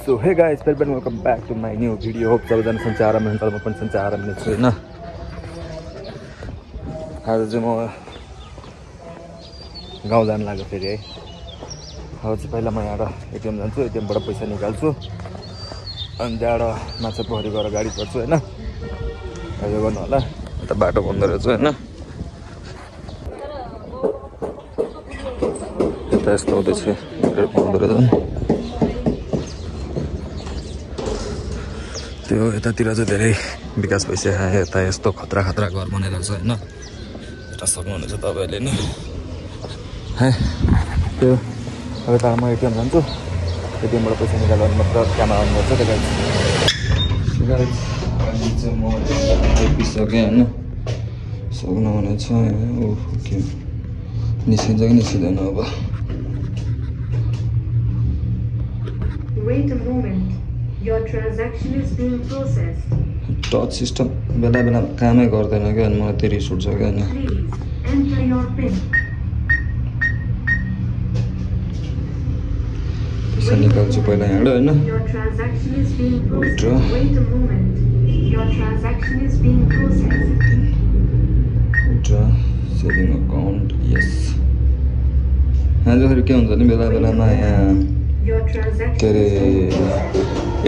So hey guys welcome back to my new video hope सबैजना सन्चै आराम हुनुहुन्छ म पनि सन्चै आराम छु हैन। आज चाहिँ म गाउँ जान लाग्यो फेरि है। अब चाहिँ पहिला म यहाँबाट एटिएम जान्छु, एटिएमबाट पैसा निकाल्छु अनि त्यहाँबाट माछा पोखरी गएर गाडी चढ्छु हैन। अहिले गर्नु होला यता बाटो बन्द रहेछ हैन। यता यस्तो हुँदैछ पाउँदो रहेछ त्यो यतातिर चाहिँ धेरै विकास भइसक्यो। यता यस्तो खतरा खतरा घर बनेको छ हैन। यता सक्नुहुनेछ तपाईहरुले नि है। त्यो अब यता म एटिएम जान्छु, एटिएमबाट पैसा निकाल्दा मात्र क्यामेरा अन गर्छ। त्यो गाइस अहिले चाहिँ म आइपुगिसकेँ हैन। सक्नुहुनेछ ओके निस्किन्छ कि निस्किँदैन अब। Wait a moment. Your transaction is being processed. Touch system बेला बेला कामै गर्दैन क्या, अनि मलाई त्यो रिस उठ्छ क्या। Please enter your PIN. पैसा निकाल्छु पहिला यहाँबाट हैन। Your transaction is being processed. Wait a moment. Your transaction is being processed. Saving account yes. यहाँ चाहिँ के हुन्छ नि बेला बेलामा यहाँ के अरे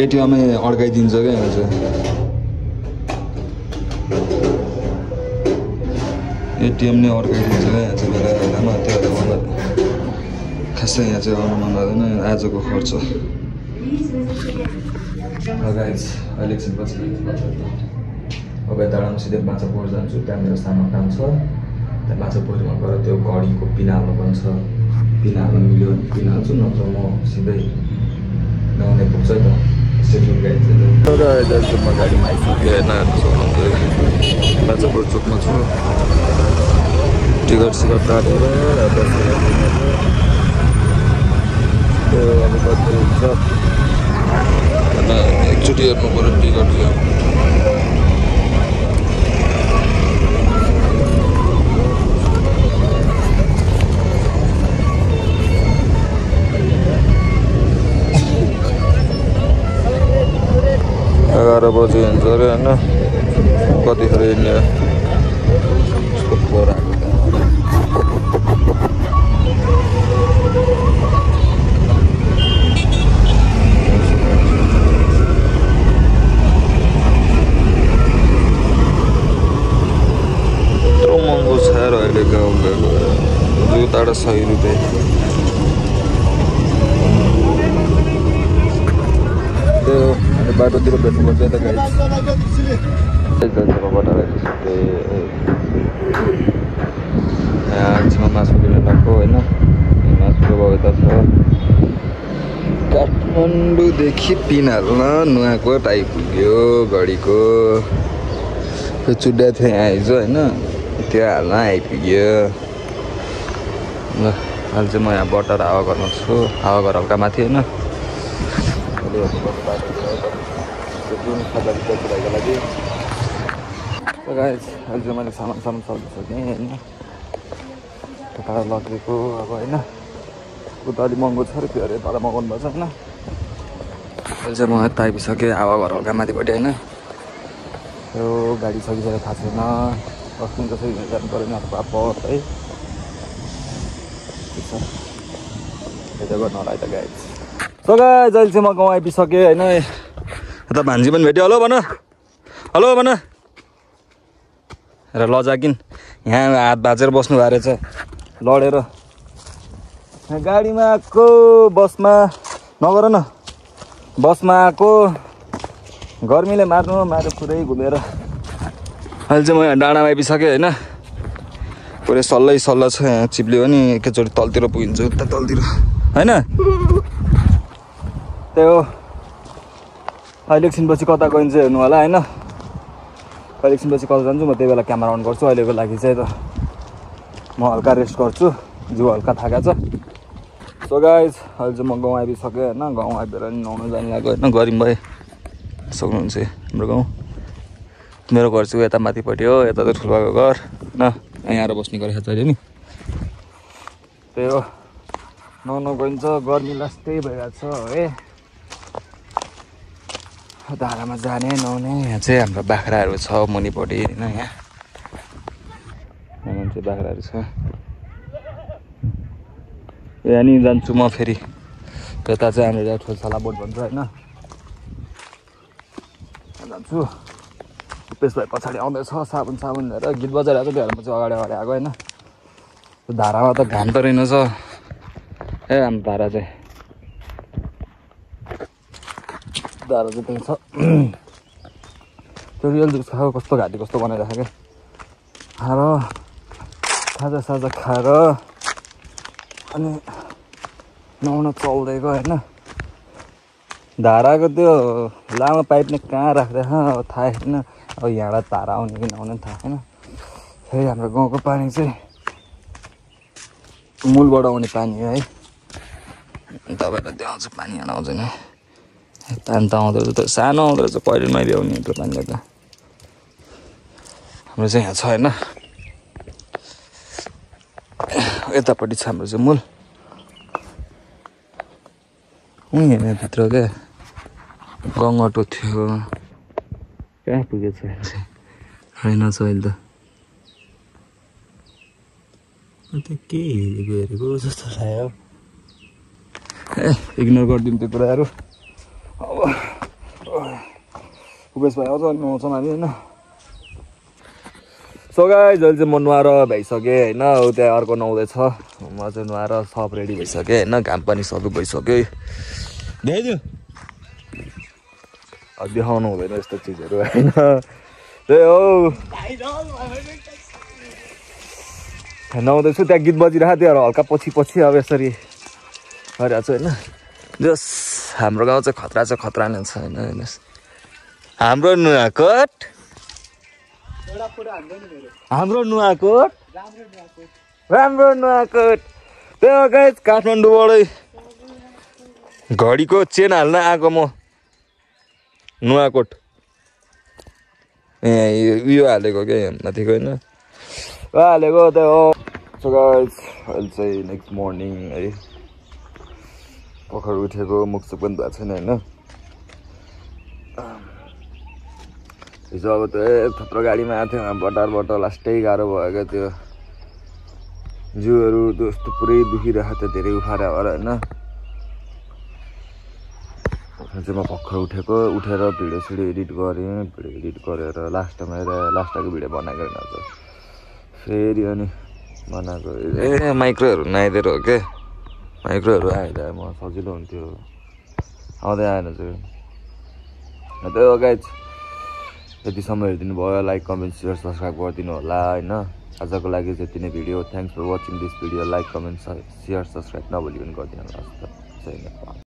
एटिएममै अड्काइदिन्छ क्या। यहाँ चाहिँ एटिएम नै अड्काइदिन्छ क्या यहाँ चाहिँ बेला बेलामा। त्यो मलाई खासै यहाँ चाहिँ आउनु मन लाग्दैन आजको खर्च। गाइस अहिले एकछिन पछि अब यताबाट सिधै माछा पोखरी जान्छु। त्यहाँ मेरो सानो काम छ, त्यहाँ माछा पोखरीमा गएर त्यो घडीको पिन हाल्नु पर्छ। पिन हाल्नु मिल्यो भने पिन हाल्छु, नत्र म सिधै गाउँले पुग्छ त सेड्युल गाडी चाहिँ। म गाडीमा आइसकेँ होइन। माछा पोखरी चोकमा छु। टिकट सिकट काटेर त्यो अब कति हुन्छ एकचोटि हेर्नु पऱ्यो टिकट चाहिँ। एघार बजी हुन्छ अरे होइन। कतिखेर हिँड्ने यस्तो फोहोर आएको यत्रो महँगो छ यार अहिले गाउँ गएको। जुत्ता 100 रुपियाँ। त्यो बाटोतिर भेट्नुपर्छ त गाइस। यहाँ मासु किन्न गएको होइन। मासुको भाउ यता छ। काठमाडौँदेखि पिन हाल्न नुहाकोट आइपुग्यो घडीको। त्यो चुड्या थियो यहाँ आइज होइन, त्यो हाल्न आइपुग्यो। ल अहिले चाहिँ म यहाँ बटर हावा घरमा छु। हावा घर हल्का माथि होइन। जुन खाजा पुऱ्याइको लागि गाइस अहिले चाहिँ मैले सामान सर्दिसकेँ होइन। टाढा लगेको अब होइन। उता अलिक महँगो छ अरे त्यो अरे तल मगाउनु पर्छ होइन। अहिले चाहिँ म यता आइपुगिसकेँ हावा घर हल्का माथिपट्टि होइन। त्यो गाडी सकिसकेको थाहा छैन। अस्ति कसरी जानु पऱ्यो नि पापर है। गर्नु होला है त गाइस। सो गाइस अहिले चाहिँ म गाउँ आइपुगिसकेँ होइन। यता भान्जी पनि भेट्यो। हेलो भन, हेलो भन र लजाकिन यहाँ हात भाँचेर बस्नु भएको रहेछ लडेर। गाडीमा आएको बसमा नगर न। बसमा आएको गर्मीले मार्यो पुरै घुमेर। अहिले चाहिँ म यहाँ डाँडामा आइपुगिसकेँ होइन। पुरै सल्लै सल्ला छ यहाँ। चिप्लियो भने एकैचोटि तलतिर पुगिन्छ उता तलतिर होइन। त्यही हो। अहिले एकछिनपछि कता गइन्छ हेर्नु होला होइन। अहिले एकछिनपछि कता जान्छु म त्यही बेला क्यामेरा अन गर्छु। अहिलेको लागि चाहिँ त म हल्का रेस्ट गर्छु, जिउ हल्का थाका छ। सो गाइस अहिले चाहिँ म गाउँ आइपुगिसकेँ होइन। गाउँ आइपुगेर नि नुहाउनु जानु लाग्यो होइन। गरिम भए सक्नुहुन्छ हाम्रो गाउँ। मेरो घर चाहिँ यता माथिपट्टि हो। यता चाहिँ ठुलोबाको घर होइन। यहाँ आएर बस्ने गरेको छ अहिले नि। त्यही हो नुहाउनु गइन्छ। गर्मी लास्टै भइरहेको छ है। धारामा जाने नुहाउने यहाँ चाहिँ हाम्रो बाख्राहरू छ मुनिपट्टि होइन यहाँ मान्छे बाख्राहरू छ यहाँ नि जान्छु म फेरि यता चाहिँ हामीले ठुल्साला बोट भन्छ होइन जान्छु उपेश भाइ पछाडि आउँदैछ साबुन लिएर गीत बजाइरहेको छ त्यो म चाहिँ अगाडि आएको होइन धारामा त घाम त रहेनछ ए हाम्रो धारा चाहिँ त्यही छ त्यो रियल जुस खाएको कस्तो घाँटी कस्तो बनाइराखेको क्या खाएर साजा खाएर अनि नुहाउन चल्दै गयो होइन धाराको त्यो लामो पाइप नै कहाँ राख्दैछ अब थाहा छैन अब यहाँबाट धारा आउने कि नआउने थाहा छैन फेरि हाम्रो गाउँको पानी चाहिँ मूलबाट आउने पानी हो है तपाईँलाई देखाउँछ पानी आउँदैन पानी त आउँदो रहेछ त सानो आउँदो रहेछ पहिरोमै भ्याउने त्यो पानीले त हाम्रो चाहिँ यहाँ छ होइन यतापट्टि छ हाम्रो चाहिँ मूल यहाँ भित्र क्या गङ्गटो थियो कहाँ पुगेछ होइन छ अहिले त के हेरेको जस्तो लाग्यो ए इग्नोर गरिदिउँ त्यो कुराहरू अब उपेश भाइ आउँछ अनि नुहाउँछ हामी होइन सो गाइस जहिले चाहिँ म नुहाएर भइसकेँ होइन ऊ त्यहाँ अर्को नुहाउँदैछ म चाहिँ नुहाएर सब रेडी भइसकेँ होइन घाम पनि सबै गइसक्यो देखाइदियो देखाउनु हुँदैन यस्तो चिजहरू होइन त्यही हो नुहाउँदैछु त्यहाँ गीत बजिरहेको थियो हल्का पछि अब यसरी गरिरहेको छु होइन जस हाम्रो गाउँ चाहिँ खतरा नै छ होइन हेर्नुहोस् हाम्रो नुवाकोट राम्रो नुवाकोट त्यो गाइस काठमाडौँबाटै घडीको चेन हाल्न आएको म नुवाकोट यो हालेको क्या माथिको होइन हालेको त्यो हो सो गाइस अहिले चाहिँ नेक्स्ट मर्निङ है भर्खर उठेको मुखसुख पनि भएको छैन होइन हिजो अब त्यो थुप्रो गाडीमा आएको थियो बटार लास्टै गाह्रो भयो क्या त्यो जिउहरू त्यस्तो पुरै दुखिरहेको थियो धेरै उखाएर भएर होइन चाहिँ म भर्खर उठेर भिडियो एडिट गरेँ भिडियो एडिट गरेर लास्टमा लास्टको भिडियो बनाएको होइन फेरि अनि बनाएको ए माइक्रोहरू नआइदिएर हो क्या माइक्रोहरू आइदिए म सजिलो हुन्थ्यो आउँदै आएन चाहिँ त्यो गाइस यतिसम्म हेरिदिनु भयो लाइक कमेन्ट सेयर सब्सक्राइब गरिदिनु होला होइन आजको लागि चाहिँ यति नै video thanks for watching this video like comment share subscribe नभुलिकन गरिदिनु होला